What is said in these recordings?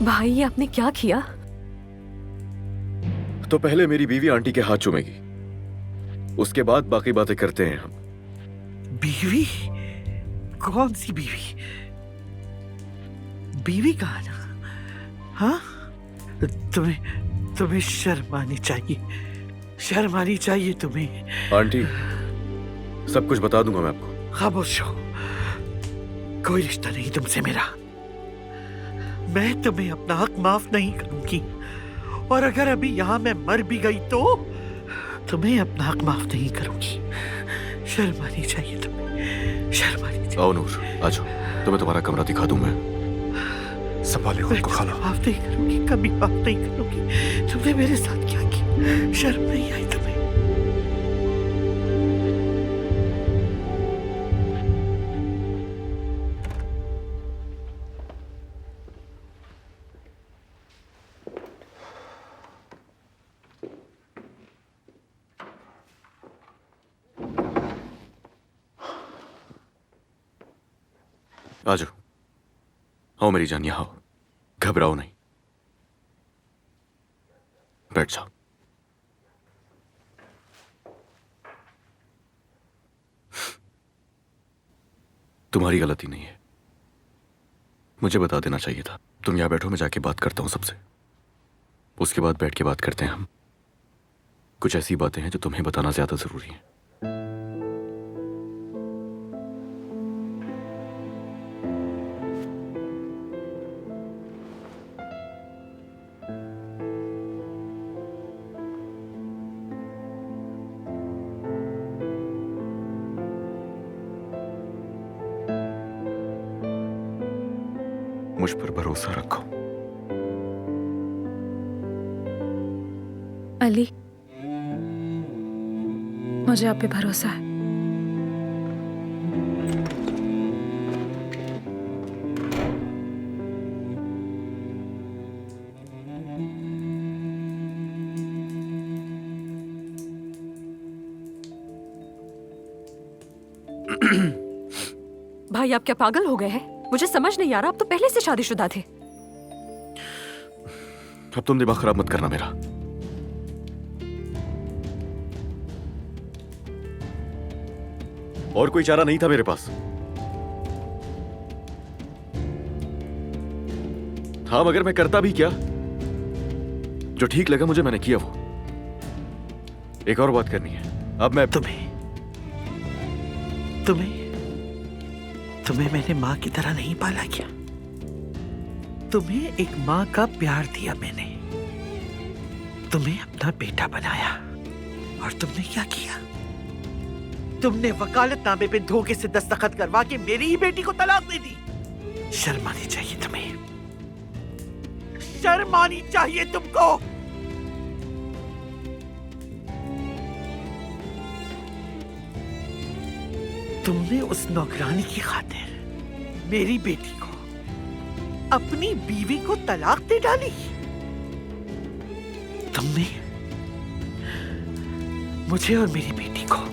भाई ये आपने क्या किया? तो पहले मेरी बीवी आंटी के हाथ चूमेगी, उसके बाद बाकी बातें करते हैं हम। बीवी? कौन सी बीवी? बीवी कहाँ ना? हाँ? तुम्हें शर्म आनी चाहिए, शर्म आनी चाहिए तुम्हें। आंटी, सब कुछ बता दूंगा मैं आपको। खामोश हो, कोई रिश्ता नहीं तुमसे मेरा। मैं तुम्हें अपना हक माफ नहीं करूंगी, और अगर अभी यहां मैं मर भी गई तो तुम्हें अपना हक माफ नहीं करूंगी। शर्म आनी चाहिए तुम्हें, शर्म आनी चाहिए। आओ नूर, आ जाओ, तुम्हें तुम्हारा कमरा दिखा दूं मैं। संभाले खुद को खाला। माफ नहीं करूंगी, कभी माफ नहीं करूंगी। तुमने मेरे साथ क्या किया? शर्म नहीं आई तुम्हें? आ जाओ, आओ मेरी जान, यहाँ आओ, घबराओ नहीं, बैठ जाओ। तुम्हारी गलती नहीं है, मुझे बता देना चाहिए था। तुम यहां बैठो, मैं जाके बात करता हूं सबसे, उसके बाद बैठ के बात करते हैं हम। कुछ ऐसी बातें हैं जो तुम्हें बताना ज्यादा जरूरी है। मुझ पर भरोसा रखो। अली, मुझे आप पे भरोसा है। भाई आप क्या पागल हो गए हैं? मुझे समझ नहीं आ रहा, आप तो पहले से शादीशुदा थे। अब तुम दिमाग खराब मत करना मेरा। और कोई चारा नहीं था मेरे पास। हाँ, मगर मैं करता भी क्या? जो ठीक लगा मुझे, मैंने किया वो। एक और बात करनी है अब मैं। तुम्हें मैंने माँ की तरह नहीं पाला क्या? तुम्हें एक माँ का प्यार दिया मैंने, तुम्हें अपना बेटा बनाया, और तुमने क्या किया? तुमने वकालतनामे पे धोखे से दस्तखत करवा के मेरी ही बेटी को तलाक दे दी। शर्म आनी चाहिए तुम्हें, शर्म आनी चाहिए तुमको। तुमने उस नौकरानी की खातिर मेरी बेटी को, अपनी बीवी को तलाक दे डाली। तुमने मुझे और मेरी बेटी को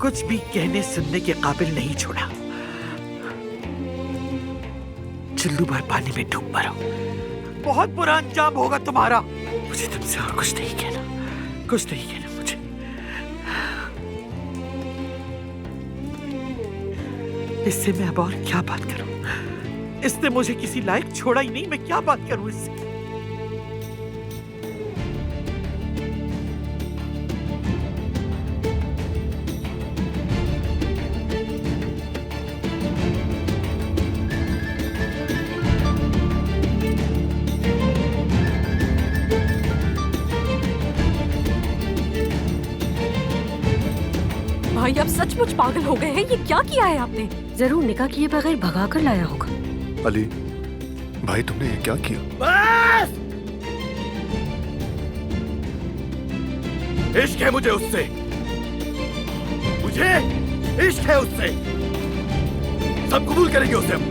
कुछ भी कहने सुनने के काबिल नहीं छोड़ा। चुल्लू भर पानी में डूब मरो, बहुत बुरा अंजाम होगा तुम्हारा। मुझे तुमसे और कुछ नहीं कहना, कुछ नहीं कहना मुझे। इससे मैं अब और क्या बात करूं? इसने मुझे किसी लायक छोड़ा ही नहीं, मैं क्या बात करूं इससे? भाई आप सचमुच पागल हो गए हैं। ये क्या किया है आपने? जरूर निकाह किए बगैर भगा कर लाया होगा। अली भाई तुमने ये क्या किया? बस इश्क है मुझे उससे, मुझे इश्क है उससे। सब कबूल करेंगे उसे हम।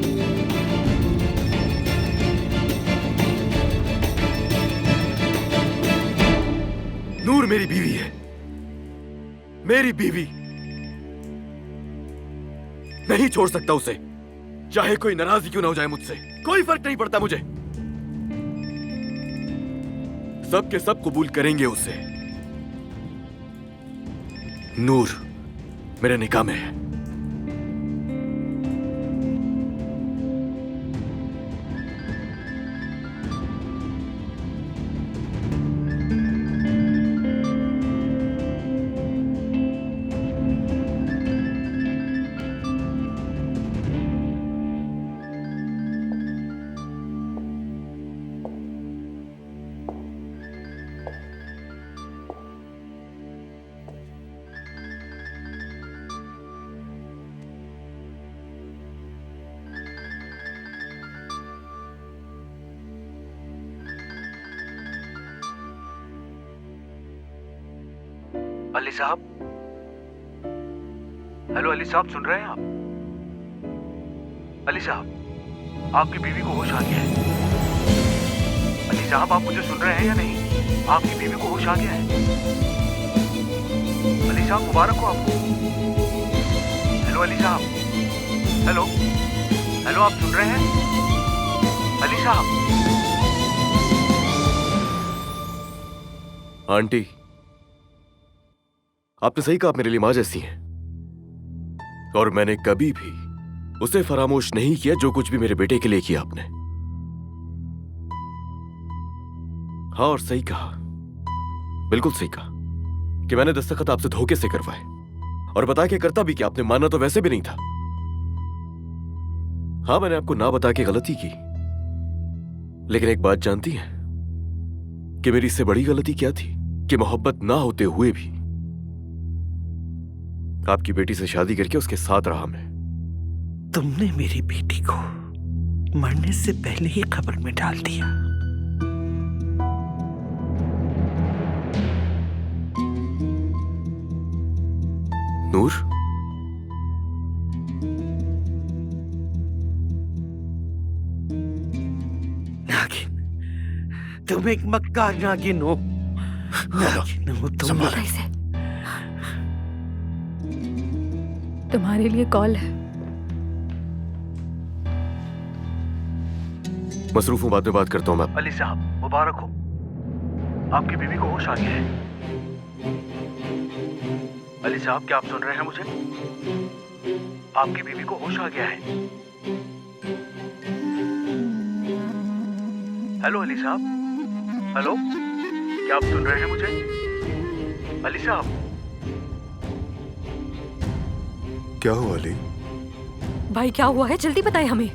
नूर मेरी बीवी है, मेरी बीवी। नहीं छोड़ सकता उसे, चाहे कोई नाराजगी क्यों ना हो जाए मुझसे, कोई फर्क नहीं पड़ता मुझे। सब के सब कबूल करेंगे उसे। नूर मेरे निकाह में है। अली साहब, हेलो अली साहब, सुन रहे हैं आप? अली साहब, आपकी बीवी को होश आ गया है। अली साहब, आप मुझे सुन रहे हैं या नहीं? आपकी बीवी को होश आ गया है। अली साहब, मुबारक हो आपको। हेलो अली साहब, हेलो हेलो, आप सुन रहे हैं? अली साहब। आंटी, आपने सही कहा, आप मेरे लिए मां जैसी हैं। और मैंने कभी भी उसे फरामोश नहीं किया जो कुछ भी मेरे बेटे के लिए किया आपने। हाँ, और सही कहा, बिल्कुल सही कहा कि मैंने दस्तखत आपसे धोखे से करवाए, और बता के करता भी कि आपने माना तो वैसे भी नहीं था। हाँ, मैंने आपको ना बता के गलती की, लेकिन एक बात जानती हैं कि मेरी इससे बड़ी गलती क्या थी? कि मोहब्बत ना होते हुए भी आपकी बेटी से शादी करके उसके साथ रहा मैं। तुमने मेरी बेटी को मरने से पहले ही खबर में डाल दिया। नूर, नागिन, तुम एक मक्कार नागिन हो। नागिन हो तुम। संभाल। कैसे? तुम्हारे लिए कॉल है। मसरूफ हूं, बाद में बात करता हूं मैं। अली साहब, मुबारक हो, आपकी बीवी को होश आ गया है। अली साहब, क्या आप सुन रहे हैं मुझे? आपकी बीवी को होश आ गया है। हेलो अली साहब, हेलो, क्या आप सुन रहे हैं मुझे? अली साहब। क्या हुआ अली? भाई क्या हुआ है, जल्दी बताएं हमें।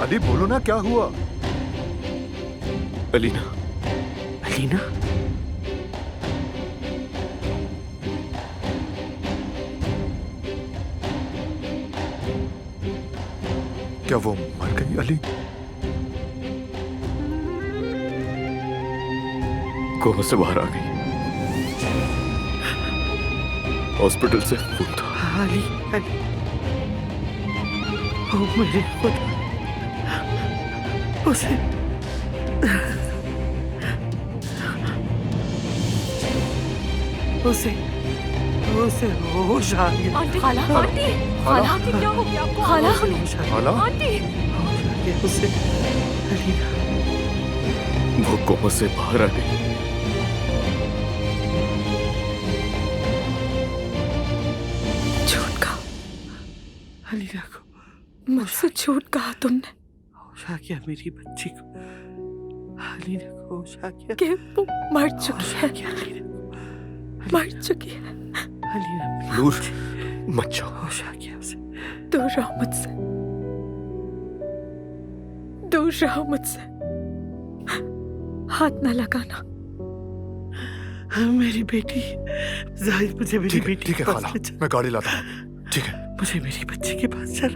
अली बोलो ना, क्या हुआ? अलीना, अलीना, क्या वो मर गई अली? कोमा से बाहर आ गई, हॉस्पिटल से फोन था। अली, अली, ओ मेरे खुदा, उसे उसे उसे होश आ गया। आंटी, खाला, आंटी, खाला, आंटी क्या हो गया आपको? खाला, उसे होश आ गया। खाला? आंटी, होश आ गया उसे। अलीना, वो कोमा से बाहर आ गई। झूठ कहा, अलीना को मुझसे झूठ कहा तुमने होश आ गया मेरी बच्ची को। अलीना को होश आ गया। कि वो मर चुकी होश आ है, गया अलीना को। मर चुकी है। अलीना, नूर, मत जाओ। होश आ गया उसे। दूर रहो मुझसे, दूर रहो मुझसे, हाथ न लगाना। मेरी बेटी जाहिद, मुझे मेरी ठीक है, बेटी ठीक है के पास खाला, ले चल। मैं गाड़ी लाता हूँ। ठीक है। मुझे मेरी बच्ची के पास चल।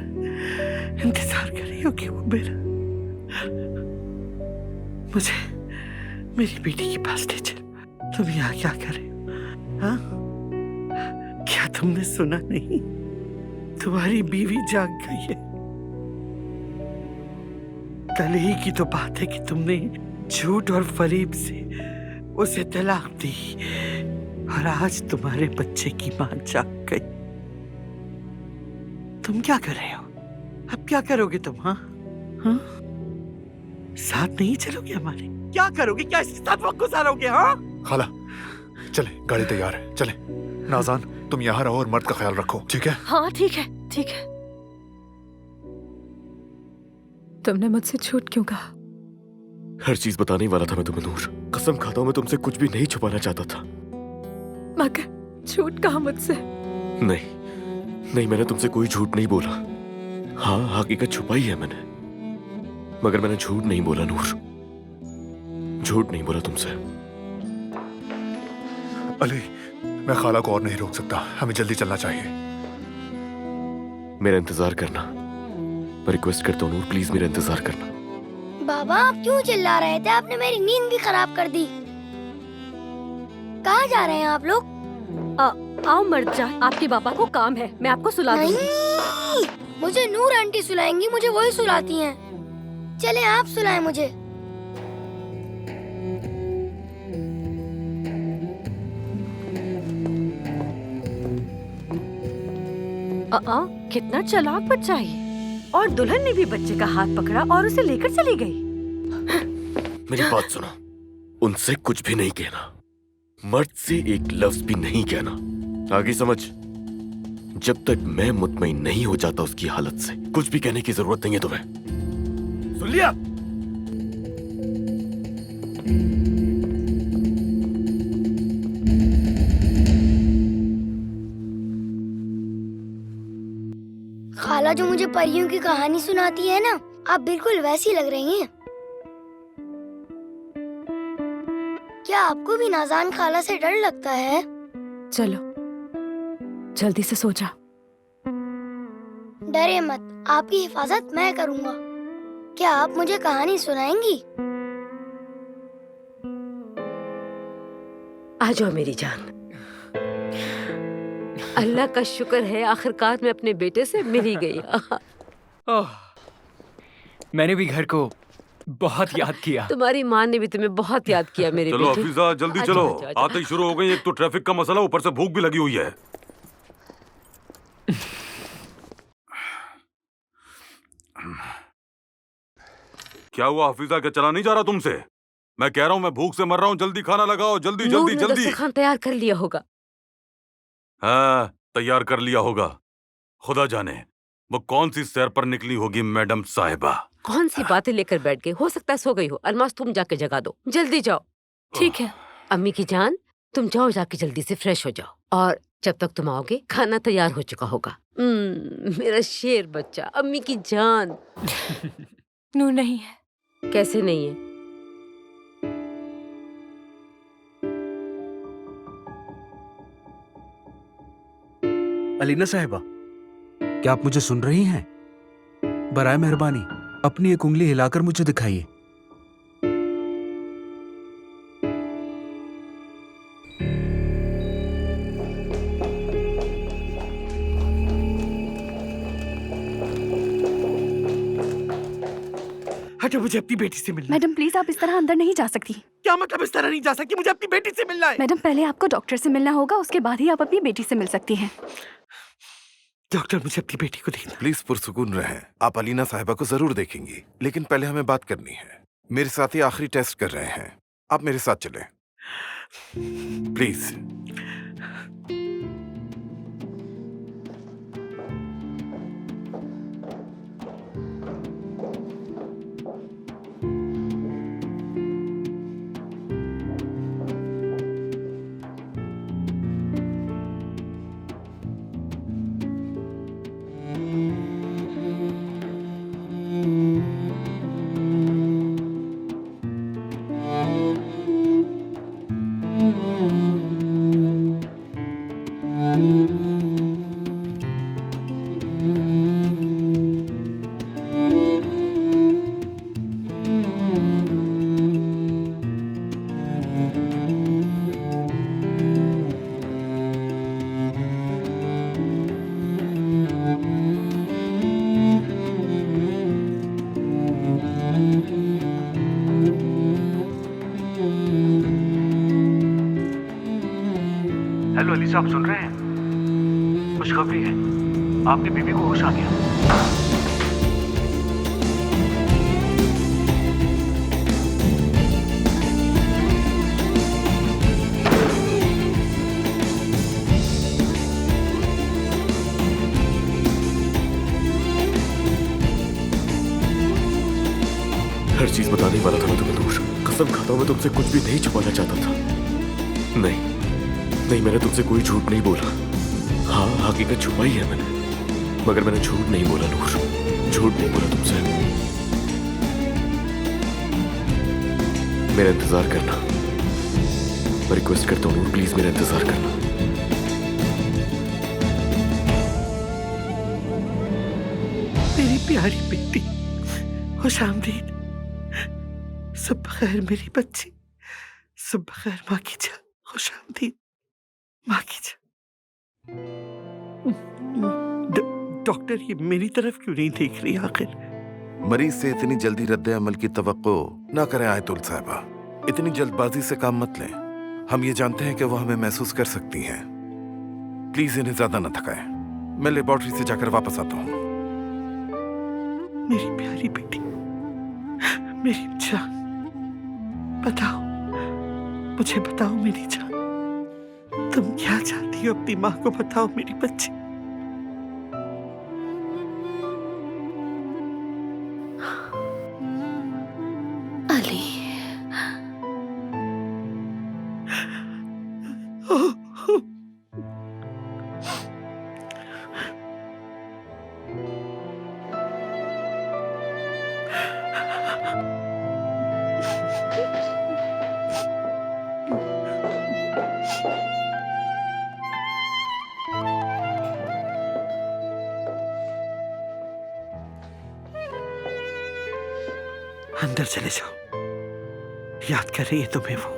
इंतजार कर रही हो कि वो मेरा, मुझे मेरी बेटी के पास ले चल। तुम यहाँ क्या कर रहे हो? हाँ, क्या तुमने सुना नहीं? तुम्हारी बीवी जाग गई है। कल ही की तो बात है कि तुमने झूठ और फरेब से उसे तलाक दी, और आज तुम्हारे बच्चे की मां जाग गई। तुम क्या कर रहे हो? अब क्या करोगे तुम? हाँ हाँ, साथ नहीं चलोगे हमारे? क्या करोगे? क्या इसके साथ वक्त गुजारोगे? हाँ खाला चले, गाड़ी तैयार है, चले। नाज़ान तुम यहाँ रहो और मर्द का ख्याल रखो, ठीक है? हाँ ठीक है, ठीक है। तुमने मुझसे झूठ क्यों कहा? हर चीज बताने ही वाला था मैं तुम्हें नूर। कसम खाता हूं मैं तुमसे कुछ भी नहीं छुपाना चाहता था। मगर झूठ कहा मुझसे? नहीं, मैंने तुमसे कोई झूठ नहीं बोला। हाँ, हकीकत छुपाई है मैंने, मगर मैंने झूठ नहीं बोला नूर। झूठ नहीं बोला तुमसे। अली, मैं खाला को और नहीं रोक सकता, हमें जल्दी चलना चाहिए। मेरा इंतजार करना, मैं रिक्वेस्ट करता हूँ नूर, प्लीज मेरा इंतजार करना। बाबा आप क्यों चिल्ला रहे थे? आपने मेरी नींद भी खराब कर दी। कहाँ जा रहे हैं आप लोग? आओ मर्द जा, आपके पापा को काम है, मैं आपको सुला दूंगी। नहीं, मुझे नूर आंटी सुलाएंगी, मुझे वही सुलाती हैं। चले आप सुलाएं मुझे। कितना चालाक बच्चा है। और दुल्हन ने भी बच्चे का हाथ पकड़ा और उसे लेकर चली गई। मेरी बात सुनो, उनसे कुछ भी नहीं कहना, मर्द से एक लफ्ज भी नहीं कहना। आगे समझ, जब तक मैं मुतमईन नहीं हो जाता उसकी हालत से, कुछ भी कहने की जरूरत नहीं है तुम्हें। सुन लिया? खाला जो मुझे परियों की कहानी सुनाती है ना, आप बिल्कुल वैसी लग रही हैं। क्या आपको भी नाज़ान खाला से डर लगता है? चलो जल्दी से सो जा। डरे मत, आपकी हिफाजत मैं करूंगा। क्या आप मुझे कहानी सुनाएंगी? आ जाओ मेरी जान। अल्लाह का शुक्र है, आखिरकार मैं अपने बेटे से मिल ही गई। ओह, मैंने भी घर को बहुत याद किया। तुम्हारी माँ ने भी तुम्हें बहुत याद किया मेरे चलो बेटे। हफीजा जल्दी आजा, चलो, आजा, आजा। आते ही शुरू हो गई। एक तो ट्रैफिक का मसला, ऊपर से भूख भी लगी हुई है। क्या हुआ हफीजा, क्या चला नहीं जा रहा तुमसे? मैं कह रहा हूँ मैं भूख से मर रहा हूँ, जल्दी खाना लगाओ, जल्दी नूर जल्दी ने जल्दी। दस्तरखान तैयार कर लिया होगा। हाँ, तैयार कर लिया होगा। खुदा जाने वो कौन सी सैर पर निकली होगी मैडम साहिबा। कौन सी बातें लेकर बैठ गई? हो सकता है सो गई हो। अलमास तुम जाके जगा दो, जल्दी जाओ। ठीक है। अम्मी की जान, तुम जाओ, जाके जल्दी से फ्रेश हो जाओ, और जब तक तुम आओगे खाना तैयार हो चुका होगा। मेरा शेर बच्चा, अम्मी की जान। नूर नहीं है। कैसे नहीं है? अलीना साहिबा, क्या आप मुझे सुन रही हैं? बराए मेहरबानी अपनी एक उंगली हिलाकर मुझे दिखाइए। हटो, मुझे अपनी बेटी से मिलना है। मैडम प्लीज आप इस तरह अंदर नहीं जा सकती। क्या मतलब इस तरह नहीं जा सकती? मुझे अपनी बेटी से मिलना है। मैडम पहले आपको डॉक्टर से मिलना होगा, उसके बाद ही आप अपनी बेटी से मिल सकती हैं। डॉक्टर, मुझे अपनी बेटी को देखना। प्लीज पुरसुकून रहें, आप अलीना साहिबा को जरूर देखेंगी, लेकिन पहले हमें बात करनी है। मेरे साथी आखिरी टेस्ट कर रहे हैं, आप मेरे साथ चलें प्लीज। साहब आप सुन रहे हैं? खुशखबरी है, आपकी बीवी को होश आ गया। हर चीज बताने वाला था मैं तुम्हें नूर। कसम खाता हूं मैं तुमसे कुछ भी नहीं छुपाना चाहता था। नहीं, मैंने तुमसे कोई झूठ नहीं बोला। हाँ, हकीकत छुपाई है मैंने, मगर मैंने झूठ नहीं बोला नूर, झूठ नहीं बोला तुमसे। मेरा इंतजार करना, मैं रिक्वेस्ट करता हूँ नूर, प्लीज मेरा इंतजार करना। मेरी प्यारी बेटी, खुशामदीद। सब बखैर मेरी बच्ची, सब बखैर माँ की जान, खुशामदीद माँ की जान। डॉक्टर ये मेरी तरफ क्यों नहीं देख रही आखिर? मरीज से इतनी जल्दी रद्द अमल की तवक्को ना करें आयतुल साहिबा। इतनी जल्दबाजी से काम मत लें। हम ये जानते हैं कि वो हमें महसूस कर सकती हैं। प्लीज इन्हें ज्यादा न थकाएं। मैं लेबोरेटरी से जाकर वापस आता हूँ। मेरी प्यारी बेटी, मेरी जान, बताओ, मुझे बताओ मेरी जान, तुम क्या चाहती हो अपनी माँ को बताओ मेरी बच्ची। अली, अंदर चले जाओ, याद कर रही है तुम्हें वो।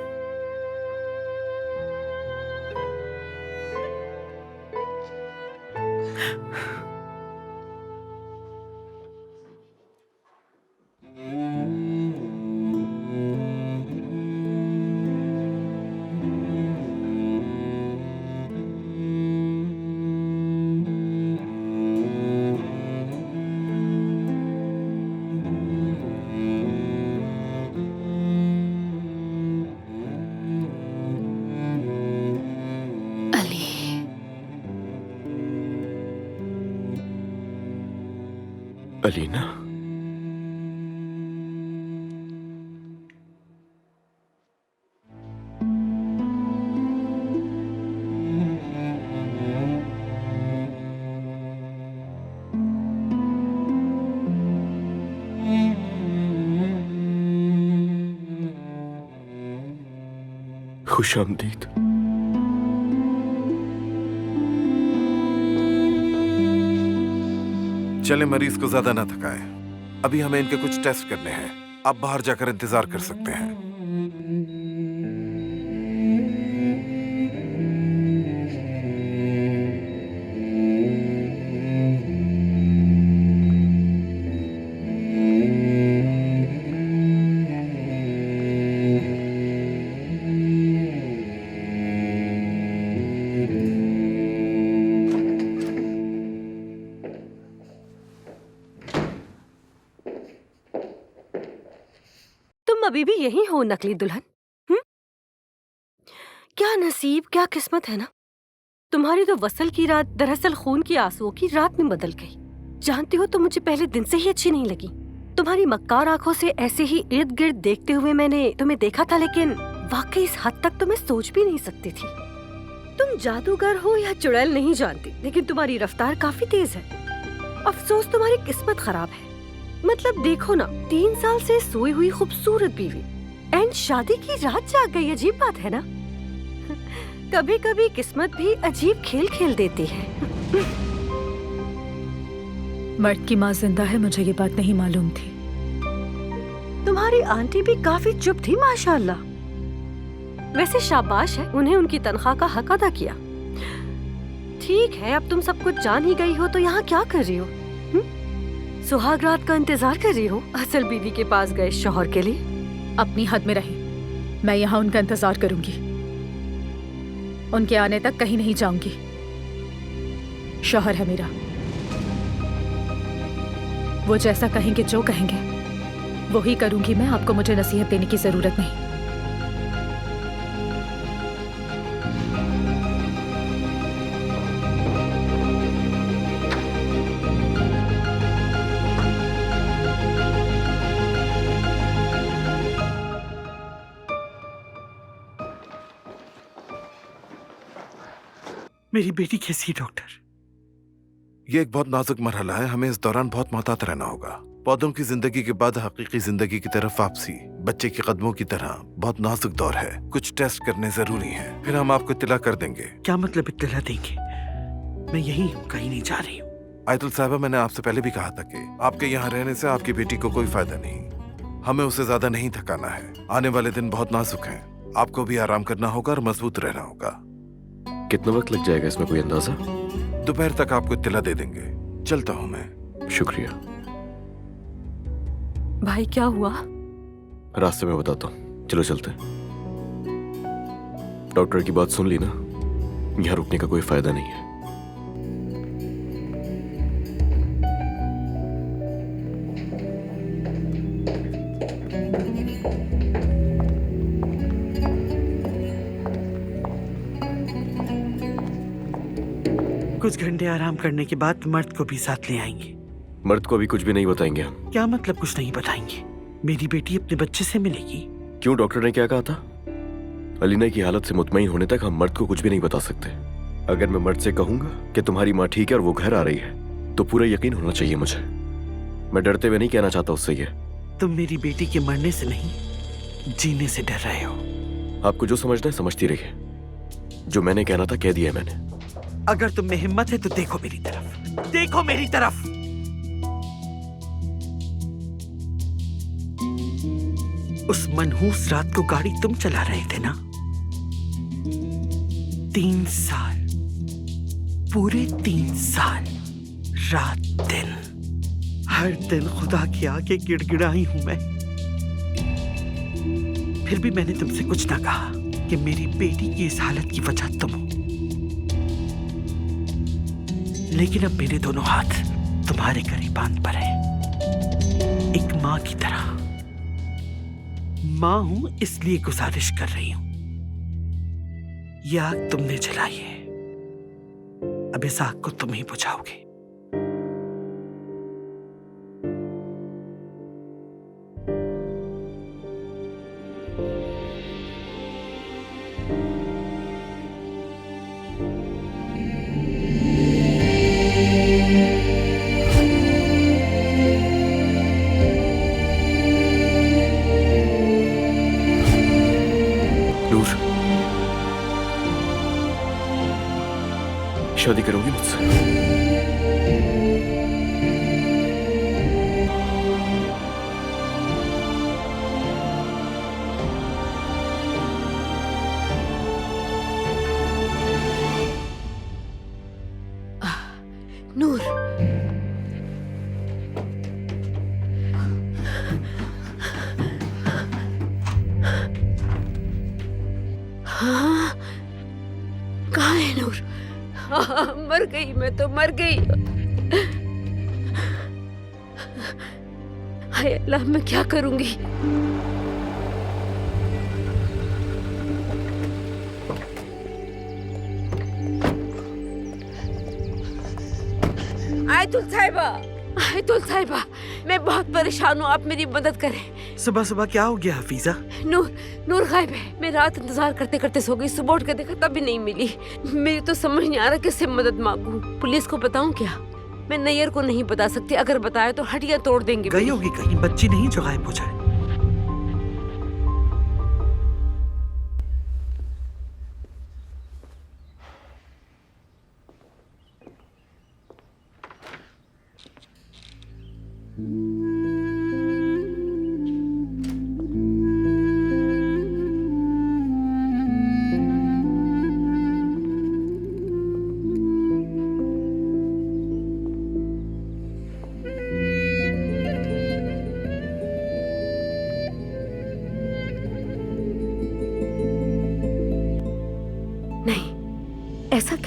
अलीना, खुशामदीद। चले, मरीज को ज्यादा ना थकाएं। अभी हमें इनके कुछ टेस्ट करने हैं। आप बाहर जाकर इंतजार कर सकते हैं। अभी भी यही हो नकली दुल्हन? क्या नसीब, क्या किस्मत है ना। तुम्हारी तो वसल की रात दरअसल खून की आंसुओं की रात में बदल गई। जानती हो, तो मुझे पहले दिन से ही अच्छी नहीं लगी। तुम्हारी मक्कार आंखों से ऐसे ही इर्द गिर्द देखते हुए मैंने तुम्हें देखा था, लेकिन वाकई इस हद तक तो मैं सोच भी नहीं सकती थी। तुम जादूगर हो या चुड़ैल नहीं जानती, लेकिन तुम्हारी रफ्तार काफी तेज है। अफसोस तुम्हारी किस्मत खराब है। मतलब देखो ना, 3 साल से सोई हुई खूबसूरत बीवी एंड शादी की रात जाग गई। अजीब बात है ना। कभी कभी किस्मत भी अजीब खेल खेल देती है। मर्द की माँ जिंदा है, मुझे ये बात नहीं मालूम थी। तुम्हारी आंटी भी काफी चुप थी माशाल्लाह। वैसे शाबाश है, उन्हें उनकी तनख्वाह का हक अदा किया। ठीक है, अब तुम सब कुछ जान ही गई हो तो यहाँ क्या कर रही हो? सुहाग रात का इंतजार कर रही हो असल बीवी के पास गए शौहर के लिए? अपनी हद में रहे, मैं यहाँ उनका इंतजार करूंगी। उनके आने तक कहीं नहीं जाऊंगी। शौहर है मेरा, वो जैसा कहेंगे, जो कहेंगे वो ही करूंगी मैं। आपको मुझे नसीहत देने की जरूरत नहीं। मेरी बेटी कैसी है डॉक्टर? ये एक बहुत नाजुक मरहला है, हमें इस दौरान बहुत मोहतात रहना होगा। पौधों की जिंदगी के बाद हकीकी जिंदगी की तरफ वापसी बच्चे के कदमों की तरह बहुत नाजुक दौर है। कुछ टेस्ट करने जरूरी हैं, फिर हम आपको इत्तला कर देंगे। क्या मतलब इत्तला देंगे? मैं यही हूँ, कहीं नहीं जा रही हूँ। आयतुल साहिबा, मैंने आपसे पहले भी कहा था कि आपके यहाँ रहने से आपकी बेटी को कोई फायदा नहीं। हमें उसे ज्यादा नहीं थकाना है। आने वाले दिन बहुत नाजुक हैं। आपको भी आराम करना होगा और मजबूत रहना होगा। कितना वक्त लग जाएगा इसमें, कोई अंदाजा? दोपहर तक आपको इत्तला दे देंगे। चलता हूँ मैं। शुक्रिया। भाई क्या हुआ? रास्ते में बताता हूँ, चलो चलते हैं। डॉक्टर की बात सुन ली ना, यहाँ रुकने का कोई फायदा नहीं है। कुछ घंटे आराम करने के बाद मर्द को भी साथ ले आएंगे। मर्द को अभी कुछ भी नहीं बताएंगे हम। क्या मतलब कुछ नहीं बताएंगे? मेरी बेटी अपने बच्चे से मिलेगी। क्यों, डॉक्टर ने क्या कहा था? अलीना की हालत से मुतमईन होने तक हम मर्द को कुछ भी नहीं बता सकते। अगर मैं मर्द से कहूंगा कि तुम्हारी माँ ठीक है और वो घर आ रही है, तो पूरा यकीन होना चाहिए मुझे। मैं डरते हुए नहीं कहना चाहता उससे ये। तुम मेरी बेटी के मरने से नहीं, जीने से डर रहे हो। आपको जो समझना है समझती रहिए। जो मैंने कहना था कह दिया मैंने। अगर तुम में हिम्मत है तो देखो मेरी तरफ, देखो मेरी तरफ। उस मनहूस रात को गाड़ी तुम चला रहे थे ना? 3 साल, पूरे 3 साल, रात दिन, हर दिन खुदा के आगे गिड़गिड़ाई हूं मैं। फिर भी मैंने तुमसे कुछ ना कहा कि मेरी बेटी की इस हालत की वजह तुम हो। लेकिन अब मेरे दोनों हाथ तुम्हारे करीबान पर है, एक माँ की तरह। माँ हूं इसलिए गुजारिश कर रही हूं। यह आग तुमने जलाई है, अब इस आग को तुम ही बुझाओगे। शादी करोगी मुझसे? नूर, हाँ, कहाँ है नूर? मर गई मैं तो, मर गई। हाय अल्लाह, मैं क्या करूंगी? आयतुल साहिबा, आयतुल साहिबा, मैं बहुत परेशान हूँ, आप मेरी मदद करें। सुबह सुबह क्या हो गया हफीजा? नूर, नूर गायब है। मैं रात इंतजार करते करते सो गई, सुबह उठ के देखा तब भी नहीं मिली। मेरी तो समझ नहीं आ रहा किससे मदद मांगूं। पुलिस को बताऊं क्या? मैं नैयर को नहीं बता सकती, अगर बताया तो हड्डियां तोड़ देंगे। गई होगी कहीं, बच्ची नहीं जो गायब हो जाए। नहीं,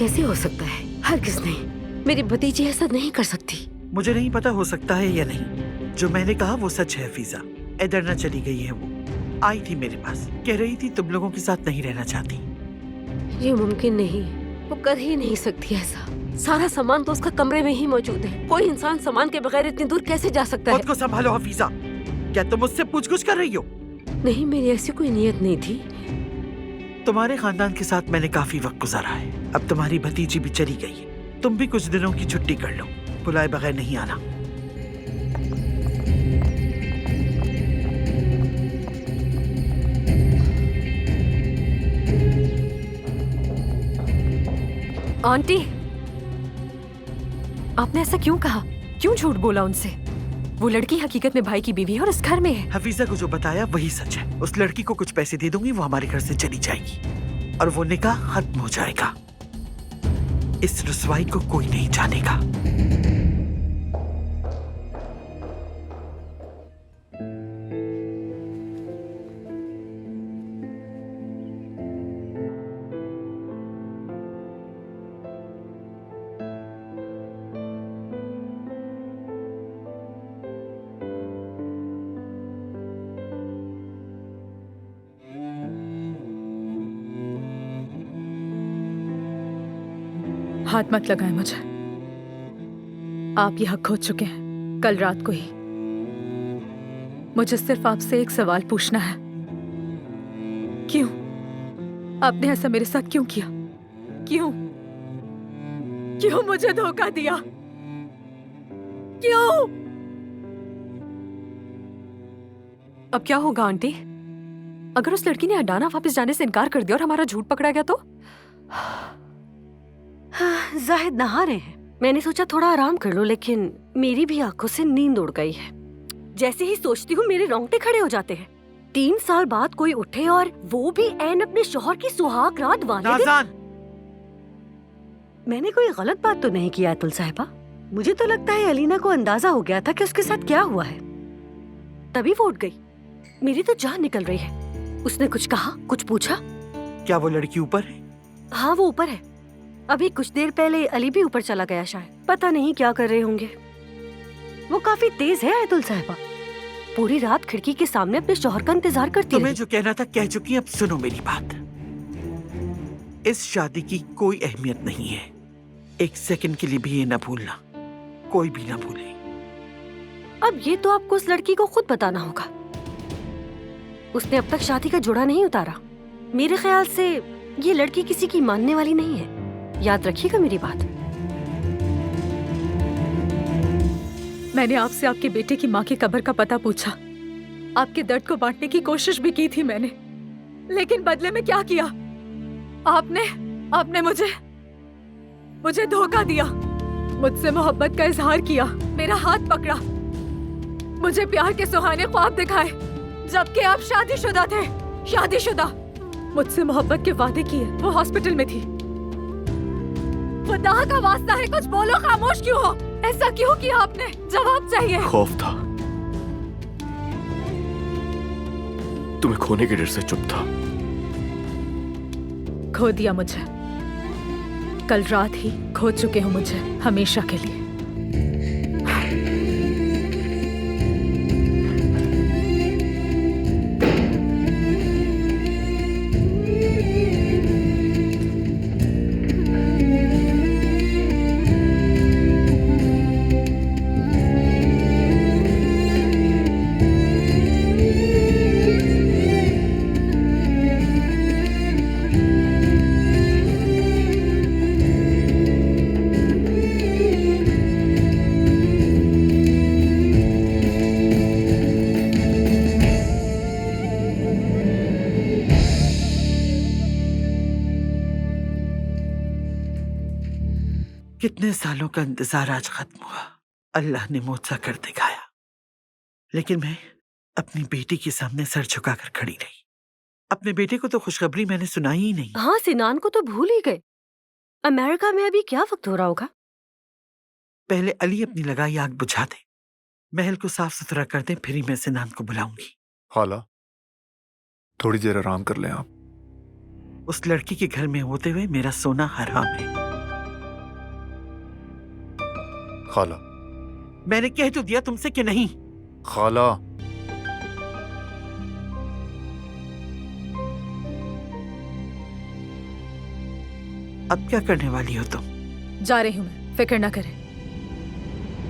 कैसे हो सकता है? हरगिज़ नहीं, मेरी भतीजी ऐसा नहीं कर सकती। मुझे नहीं पता हो सकता है या नहीं। जो मैंने कहा वो सच है हफीजा। इधर न चली गई है वो। आई थी मेरे पास, कह रही थी तुम लोगों के साथ नहीं रहना चाहती। ये मुमकिन नहीं, वो कर ही नहीं सकती ऐसा। सारा सामान तो उसका कमरे में ही मौजूद है। कोई इंसान सामान के बगैर इतनी दूर कैसे जा सकता है? खुद को संभालो हफीजा। क्या तुम मुझसे पूछगुछ कर रही हो? नहीं, मेरी ऐसी कोई नीयत नहीं थी। तुम्हारे खानदान के साथ मैंने काफी वक्त गुजारा है। अब तुम्हारी भतीजी भी चली गई है। तुम भी कुछ दिनों की छुट्टी कर लो। बुलाए बगैर नहीं आना। आंटी, आपने ऐसा क्यों कहा? क्यों झूठ बोला उनसे? वो लड़की हकीकत में भाई की बीवी है और इस घर में है। हफीजा को जो बताया वही सच है। उस लड़की को कुछ पैसे दे दूंगी, वो हमारे घर से चली जाएगी और वो निकाह खत्म हो जाएगा। इस रुसवाई को कोई नहीं जानेगा। हाथ मत लगाएं मुझे। आप ये हक खो चुके हैं कल रात को ही। मुझे सिर्फ आपसे एक सवाल पूछना है। क्यों आपने ऐसा मेरे साथ क्यों किया? क्यों क्यों मुझे धोखा दिया? क्यों? अब क्या होगा आंटी? अगर उस लड़की ने अडाना वापस जाने से इनकार कर दिया और हमारा झूठ पकड़ा गया तो? जाहिद नहा रहे हैं। मैंने सोचा थोड़ा आराम कर लो, लेकिन मेरी भी आंखों से नींद उड़ गई है। जैसे ही सोचती हूँ मेरे रोंगटे खड़े हो जाते हैं। 3 साल बाद कोई उठे और वो भी ऐन अपने शौहर की सुहाग रात वाले दिन। मैंने कोई गलत बात तो नहीं किया अतुल साहिबा। मुझे तो लगता है अलीना को अंदाजा हो गया था कि उसके साथ क्या हुआ है, तभी वो उठ गई। मेरी तो जान निकल रही है। उसने कुछ कहा, कुछ पूछा? क्या वो लड़की ऊपर है? हाँ, वो ऊपर है। अभी कुछ देर पहले अली भी ऊपर चला गया शायद। पता नहीं क्या कर रहे होंगे। वो काफी तेज है अतुल साहिबा। पूरी रात खिड़की के सामने अपने शौहर का इंतजार करती रही। तुम्हें जो कहना था कह चुकी। अब सुनो मेरी बात। इस शादी की कोई अहमियत नहीं है। एक सेकंड के लिए भी ये ना भूलना, कोई भी ना भूले। अब ये तो आपको उस लड़की को खुद बताना होगा। उसने अब तक शादी का जोड़ा नहीं उतारा। मेरे ख्याल से ये लड़की किसी की मानने वाली नहीं है। याद रखिएगा मेरी बात। मैंने आपसे आपके बेटे की माँ की कब्र का पता पूछा। आपके दर्द को बांटने की कोशिश भी की थी मैंने, लेकिन बदले में क्या किया? आपने मुझे धोखा दिया। मुझसे मोहब्बत का इजहार किया, मेरा हाथ पकड़ा, मुझे प्यार के सुहाने ख्वाब दिखाए, जबकि आप शादीशुदा थे। शादीशुदा। मुझसे मोहब्बत के वादे किए। वो हॉस्पिटल में थी। खुदा का वास्ता है कुछ बोलो, खामोश क्यों हो? ऐसा क्यों किया आपने? जवाब चाहिए। खौफ था, तुम्हें खोने के डर से चुप था। खो दिया मुझे। कल रात ही खो चुके हो मुझे हमेशा के लिए। कितने सालों का इंतजार आज खत्म हुआ। अल्लाह ने मोजा कर दिखाया। लेकिन मैं अपनी बेटी के सामने सर झुकाकर खड़ी रही। अपने बेटे को तो खुशखबरी मैंने सुनाई ही नहीं। हाँ, सिनान को तो भूल ही गए। अमेरिका में अभी क्या वक्त हो रहा होगा? पहले अली अपनी लगाई आग बुझा दे, महल को साफ सुथरा कर दे, फिर ही मैं सिनान को बुलाऊंगी। हाला, थोड़ी देर आराम कर लें आप। उस लड़की के घर में होते हुए मेरा सोना हराम है। खाला। मैंने कह तो दिया तुमसे कि नहीं। खाला। अब क्या करने वाली हो तुम? जा रही हूँ मैं, फिक्र ना करें।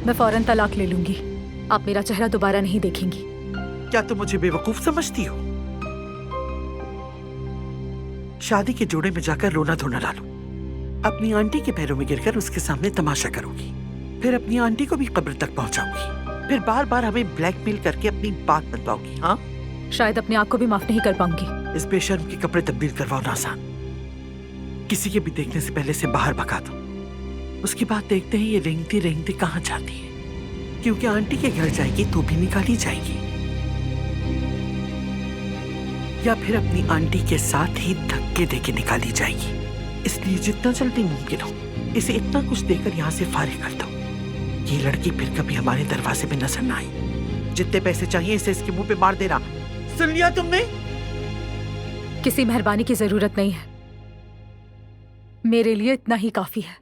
मैं फौरन तलाक ले लूंगी। आप मेरा चेहरा दोबारा नहीं देखेंगी। क्या तुम मुझे बेवकूफ समझती हो? शादी के जोड़े में जाकर रोना धोना डालो, अपनी आंटी के पैरों में गिरकर उसके सामने तमाशा करोगी, फिर अपनी आंटी को भी कब्र तक पहुंचाओगी, फिर बार बार हमें ब्लैकमेल करके अपनी बात बताओगी। हाँ, शायद अपने आप को भी माफ नहीं कर पाऊंगी। इस बेशर्म के कपड़े तब्दील करवाओ नाज़ान। किसी के भी देखने से पहले से बाहर भगा दो। उसकी बात देखते ही ये रेंगती रेंगती कहाँ जाती है, क्योंकि आंटी के घर जाएगी तो भी निकाली जाएगी, या फिर अपनी आंटी के साथ ही धक्के देके निकाली जाएगी। इसलिए जितना जल्दी मुमकिन हो इसे इतना कुछ देकर यहाँ से फारिग कर दो, ये लड़की फिर कभी हमारे दरवाजे पे नजर ना आए। जितने पैसे चाहिए इसे इसके मुंह पे मार देना। सुन लिया तुमने? किसी मेहरबानी की जरूरत नहीं है, मेरे लिए इतना ही काफी है।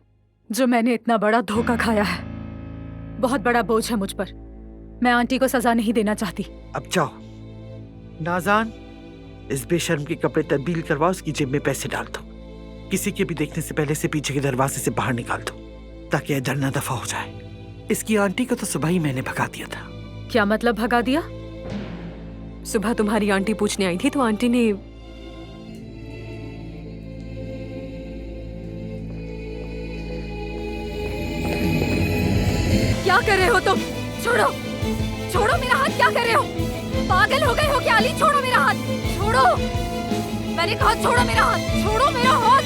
जो मैंने इतना बड़ा धोखा खाया है, बहुत बड़ा बोझ है मुझ पर। मैं आंटी को सजा नहीं देना चाहती। अब जाओ नाज़ान, इस बेशर्म के कपड़े तब्दील करवाओ, उसकी जेब में पैसे डाल दो, किसी के भी देखने से पहले से पीछे के दरवाजे से बाहर निकाल दो, ताकि इधर न दफा हो जाए। इसकी आंटी को तो सुबह ही मैंने भगा दिया था। क्या मतलब भगा दिया? सुबह तुम्हारी आंटी पूछने आई थी तो आंटी ने क्या कर रहे हो तुम? छोड़ो, छोड़ो मेरा हाथ। क्या कर रहे हो? पागल हो गए हो क्या अली? छोड़ो मेरा हाथ, छोड़ो। मैंने कहा छोड़ो मेरा हाथ, छोड़ो मेरा हाथ।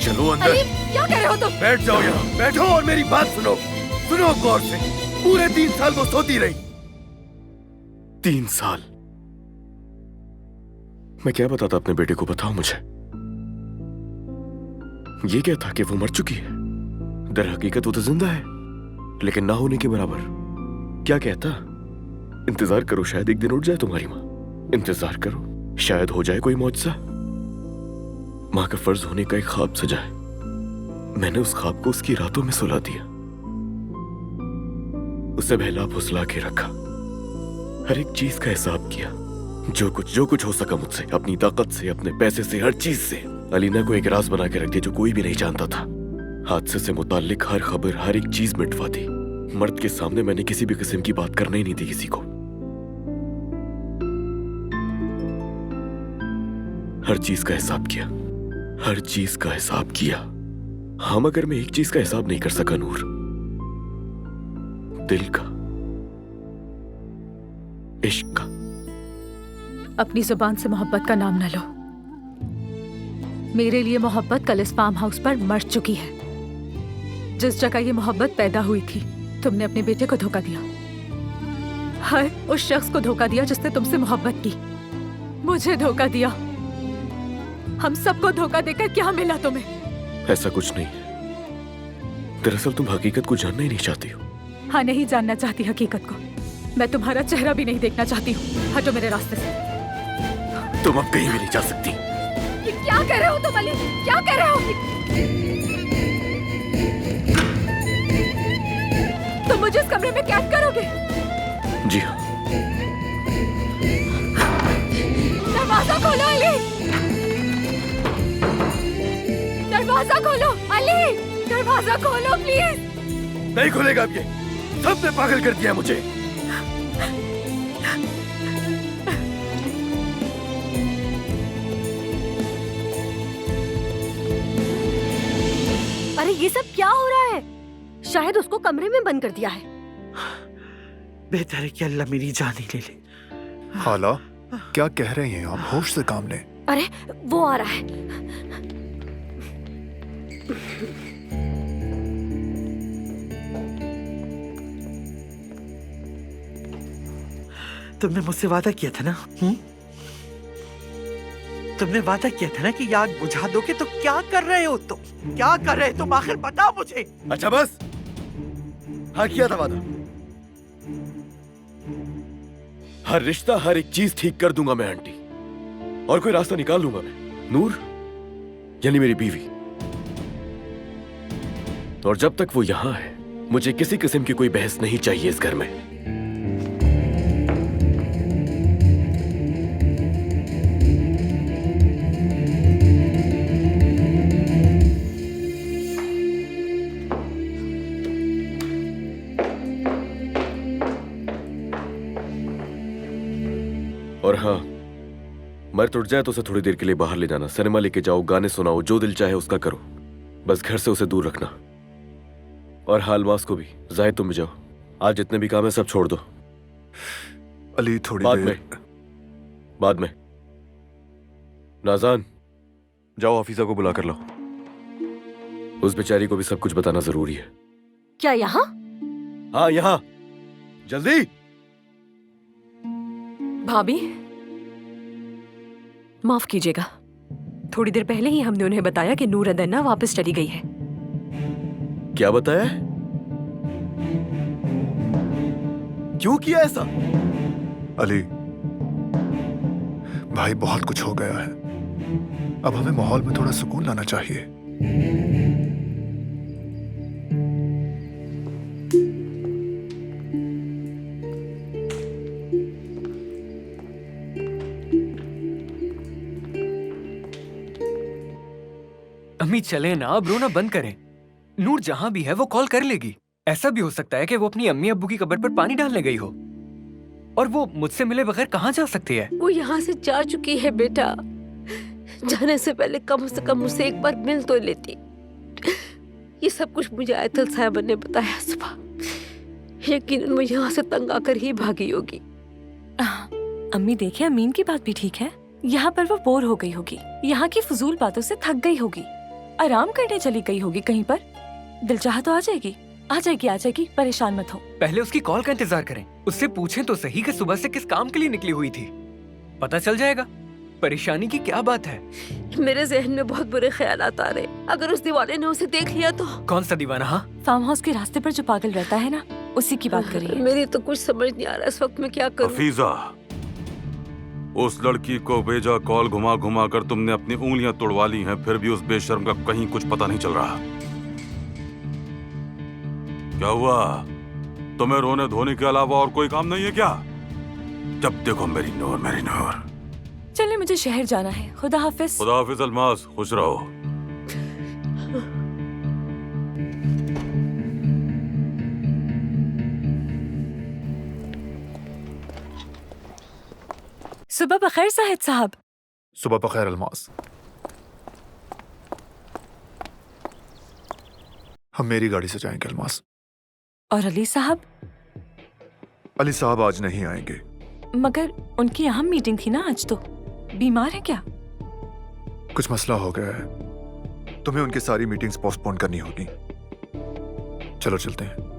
चलो अंदर। अली, क्या कर रहे हो तुम? बैठ जाओ यहाँ, बैठो और मेरी बात सुनो। सुनो गौर से। पूरे 3 साल वो सोती रही। 3 साल। मैं क्या बताता अपने बेटे को, बताओ मुझे। ये क्या था कि वो मर चुकी है? दर हकीकत वो तो जिंदा है, लेकिन ना होने के बराबर। क्या कहता? इंतजार करो, शायद एक दिन उठ जाए तुम्हारी माँ। इंतजार करो, शायद हो जाए कोई मौजज़ा। माँ का फर्ज होने का एक ख्वाब सजाए। मैंने उस ख्वाब को उसकी रातों में सुला दिया, उसे बहला फुसला के रखा, हर एक चीज का हिसाब किया। जो कुछ हो सका मुझसे, अपनी ताकत से, अपने पैसे से, हर चीज से अलीना को एक राज बना के रख दिया जो कोई भी नहीं जानता था। हादसे से मुताल्लिक हर खबर, हर एक चीज मिटवा दी। मर्द के सामने मैंने किसी भी किस्म की बात करने ही नहीं दी किसी को। हर चीज का हिसाब किया, हर चीज का हिसाब किया। हाँ, मगर मैं एक चीज का हिसाब नहीं कर सका नूर, दिल का, इश्क का। अपनी जुबान से मोहब्बत का नाम न लो। मेरे लिए मोहब्बत कल इस फार्म हाउस पर मर चुकी है। जिस जगह ये मोहब्बत पैदा हुई थी, तुमने अपने बेटे को धोखा दिया। हर उस शख्स को धोखा दिया जिसने तुमसे मोहब्बत की। मुझे धोखा दिया। हम सबको धोखा देकर क्या मिला तुम्हें? ऐसा कुछ नहीं है। दरअसल तुम हकीकत को जानना ही नहीं चाहती हो। हाँ, नहीं जानना चाहती हकीकत को। मैं तुम्हारा चेहरा भी नहीं देखना चाहती हूँ। हटो मेरे रास्ते से। तुम अब कहीं भी नहीं जा सकती। ये क्या कर रहे हो तुम अली? क्या कर रहे हो? तुम मुझे इस कमरे में कैद करोगे? जी हाँ। दरवाजा खोलो अली, दरवाजा खोलो अली, दरवाजा खोलो प्लीज। नहीं खुलेगा अब ये। सबने पागल कर दिया मुझे। अरे ये सब क्या हो रहा है? शायद उसको कमरे में बंद कर दिया है। बेहतर है कि अल्लाह मेरी जान ही ले ले। खाला, क्या कह रहे हैं आप? होश से काम लें। अरे वो आ रहा है। तुमने मुझसे वादा किया था ना? तुमने वादा किया था ना कि आग बुझा दोगे, तो क्या कर रहे हो तुम? क्या कर रहे हो तुम? आखिर बताओ मुझे। अच्छा बस। हाँ, किया था वादा। हर रिश्ता, हर एक चीज ठीक कर दूंगा मैं आंटी, और कोई रास्ता निकाल लूंगा मैं। नूर यानी मेरी बीवी, और जब तक वो यहां है मुझे किसी किस्म की कोई बहस नहीं चाहिए इस घर में। और हाँ, मर्द उठ जाए तो उसे थोड़ी देर के लिए बाहर ले जाना, सिनेमा लेके जाओ, गाने सुनाओ, जो दिल चाहे उसका करो, बस घर से उसे दूर रखना। और हाँ, अलमास को भी। जाहिद तुम भी जाओ, आज जितने भी काम है सब छोड़ दो। अली थोड़ी बाद देर में, बाद में। नाज़ान, जाओ हाफिजा को बुला कर लाओ, उस बेचारी को भी सब कुछ बताना जरूरी है। क्या यहाँ? हाँ यहाँ, जल्दी। भाभी, माफ कीजिएगा, थोड़ी देर पहले ही हमने उन्हें बताया कि नूर अदन्ना वापस चली गई है। क्या बताया? क्यों किया ऐसा? अली, भाई बहुत कुछ हो गया है, अब हमें माहौल में थोड़ा सुकून लाना चाहिए। अम्मी चले ना, अब रोना बंद करें। नूर जहां भी है वो कॉल कर लेगी। ऐसा भी हो सकता है कि वो अपनी अम्मी अब्बू की कब्र पर पानी डालने गई हो, और वो मुझसे मिले बगैर कहाँ जा सकती है? वो यहाँ से जा चुकी है बेटा, जाने से पहले कम से कम मुझसे एक बार मिल तो लेती। ये सब कुछ मुझे आयतल साहिबा ने बताया सुबह। यकीनन वो यहाँ से तंग आकर ही भागी होगी। अम्मी देखिए, अमीन की बात भी ठीक है। यहाँ पर वो बोर हो गई होगी, यहाँ की फजूल बातों से थक गई होगी, आराम करने चली गई होगी कहीं पर। दिल चाहा तो आ जाएगी, आ जाएगी, आ जाएगी, परेशान मत हो। पहले उसकी कॉल का इंतजार करें, उससे पूछें तो सही कि सुबह से किस काम के लिए निकली हुई थी। पता चल जाएगा परेशानी की क्या बात है। मेरे जहन में बहुत बुरे ख्यालात आ रहे। अगर उस दीवाने ने उसे देख लिया तो? कौन सा दीवाना? हाँ, फार्म हाउस के रास्ते पर जो पागल रहता है ना, उसी की बात करिए। मेरी तो कुछ समझ नहीं आ रहा इस वक्त मैं क्या करूं। हफीजा, उस लड़की को भेजा कॉल घुमा घुमा कर तुमने अपनी उंगलियां तोड़वा ली हैं, फिर भी उस बेशर्म का कहीं कुछ पता नहीं चल रहा। क्या हुआ? तुम्हें रोने धोने के अलावा और कोई काम नहीं है क्या? जब देखो मेरी नूर, मेरी नूर। चलिए, मुझे शहर जाना है। खुदा हाफिज। खुदा हाफिज अलमास, खुश रहो। सुबह बखैर साहिद साहब। सुबह बखैर अलमास। हम मेरी गाड़ी से जाएंगे अलमास। और अली साहब? अली साहब आज नहीं आएंगे। मगर उनकी अहम मीटिंग थी ना आज, तो बीमार है क्या? कुछ मसला हो गया है, तुम्हें उनकी सारी मीटिंग्स पोस्टपोन करनी होगी। चलो चलते हैं।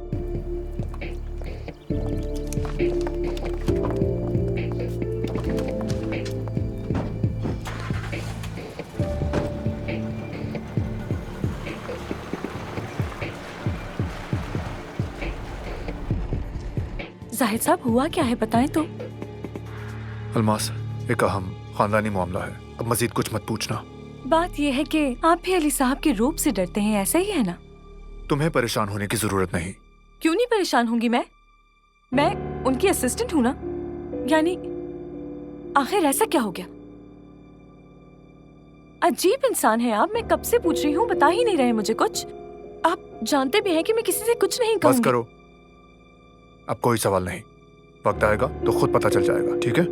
जाहिद साहब, हुआ क्या है बताएं तो। अलमास, एक अहम खानदानी मामला है, अब मजीद कुछ मत पूछना। बात यह है कि आप भी अली साहब के रूप से डरते हैं, ऐसा ही है ना? तुम्हें परेशान होने की जरूरत नहीं। क्यों नहीं परेशान होंगी मैं उनकी असिस्टेंट हूँ ना। यानी आखिर ऐसा क्या हो गया? अजीब इंसान है आप। मैं कब से पूछ रही हूँ, बता ही नहीं रहे मुझे कुछ। आप जानते भी हैं कि मैं किसी से कुछ नहीं कहूँगी। बस करो, अब कोई सवाल नहीं। वक्त आएगा तो खुद पता चल जाएगा, ठीक है?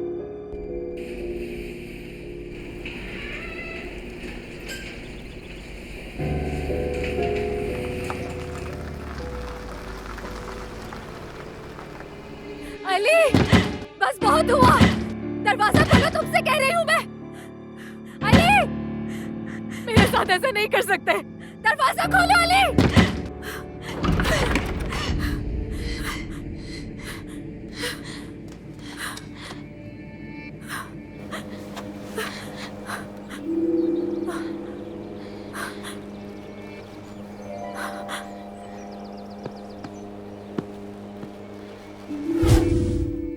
अली, बस बहुत हुआ। दरवाजा खोलो, तुमसे कह रही हूँ मैं। अली, मेरे साथ ऐसा नहीं कर सकते। दरवाजा खोलो अली।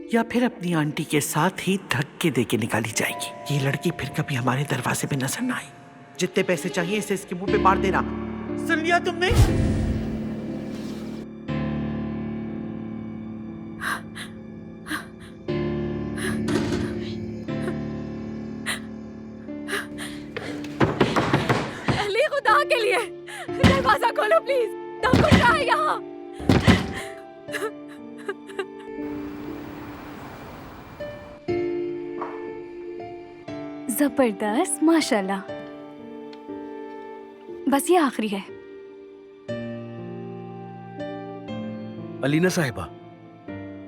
या फिर अपनी आंटी के साथ ही धक्के देके निकाली जाएगी। ये लड़की फिर कभी हमारे दरवाजे पे नजर ना आए। जितने पैसे चाहिए इसे इसके मुंह पे मार देना। सुन लिया तुमने? दरवाजा खोलो प्लीज। डॉक्टर क्या है यहाँ? जबरदस्त, माशाल्लाह। बस ये आखिरी है। अलीना साहिबा,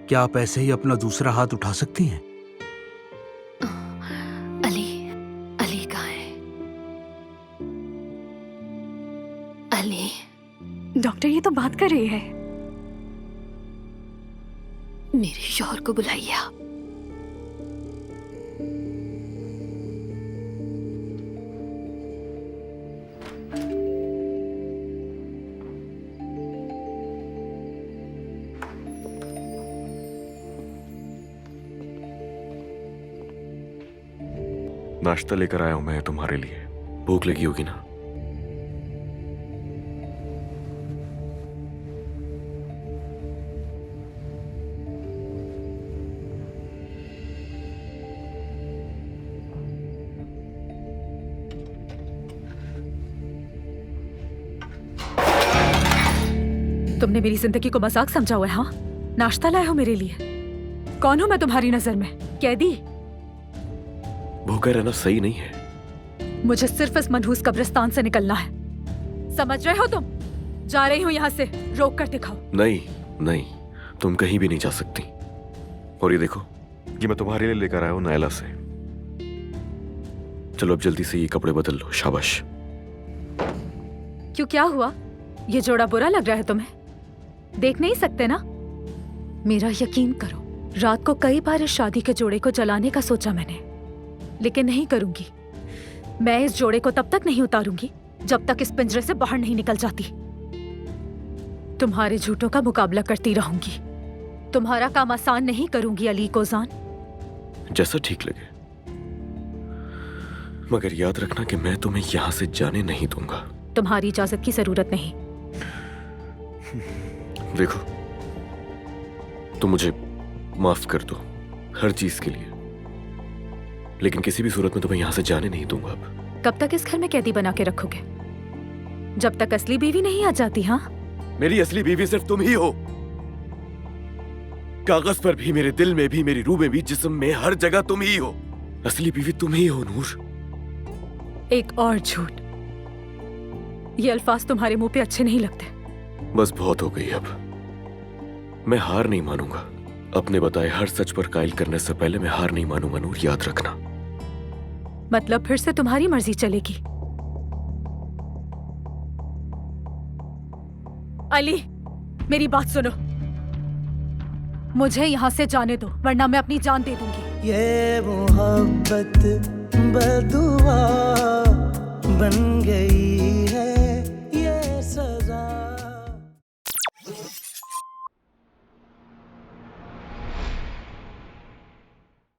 क्या आप ऐसे ही अपना दूसरा हाथ उठा सकती हैं? अली कहाँ है? अली, डॉक्टर ये तो बात कर रही है। मेरे शौहर को बुलाइए आप। नाश्ता लेकर आया हूं मैं तुम्हारे लिए। भूख लगी होगी ना? तुमने मेरी जिंदगी को मजाक समझा हुआ है? हाँ, नाश्ता लाए हो मेरे लिए? कौन हूं मैं तुम्हारी नजर में? कैदी? भूखा रहना सही नहीं है। मुझे सिर्फ इस मनहूस कब्रिस्तान से निकलना है, समझ रहे हो तुम? जा रही हूँ यहाँ से, रोक कर दिखाओ। नहीं नहीं, तुम कहीं भी नहीं जा सकती। और ये देखो, ये मैं तुम्हारे लिए लेकर आया हूं नायला से। चलो अब जल्दी से ये कपड़े बदल लो। शाबाश। क्यों, क्या हुआ? ये जोड़ा बुरा लग रहा है तुम्हें? देख नहीं सकते ना? मेरा यकीन करो, रात को कई बार इस शादी के जोड़े को जलाने का सोचा मैंने, लेकिन नहीं करूंगी। मैं इस जोड़े को तब तक नहीं उतारूंगी जब तक इस पिंजरे से बाहर नहीं निकल जाती। तुम्हारे झूठों का मुकाबला करती रहूंगी। तुम्हारा काम आसान नहीं करूंगी अली कोजान। जैसा ठीक लगे, मगर याद रखना कि मैं तुम्हें यहां से जाने नहीं दूंगा। तुम्हारी इजाजत की जरूरत नहीं। देखो, तुम मुझे माफ कर दो हर चीज के लिए, लेकिन किसी भी सूरत में तुम्हें यहां से जाने नहीं दूंगा। अब कब तक इस घर में कैदी बना के रखोगे? जब तक असली बीवी नहीं आ जाती। हाँ, मेरी असली बीवी सिर्फ तुम ही हो। कागज पर भी, मेरे दिल में भी, मेरी रूह में भी, जिस्म में, हर जगह तुम ही हो। असली बीवी तुम ही हो नूर। एक और झूठ। ये अल्फाज तुम्हारे मुंह पे अच्छे नहीं लगते। बस बहुत हो गई। अब मैं हार नहीं मानूंगा। अपने बताए हर सच पर कायल करने से पहले मैं हार नहीं मानूंगा नूर, याद रखना। मतलब फिर से तुम्हारी मर्जी चलेगी? अली, मेरी बात सुनो। मुझे यहाँ से जाने दो, वरना मैं अपनी जान दे दूंगी। ये मोहब्बत बदुआ बन गई है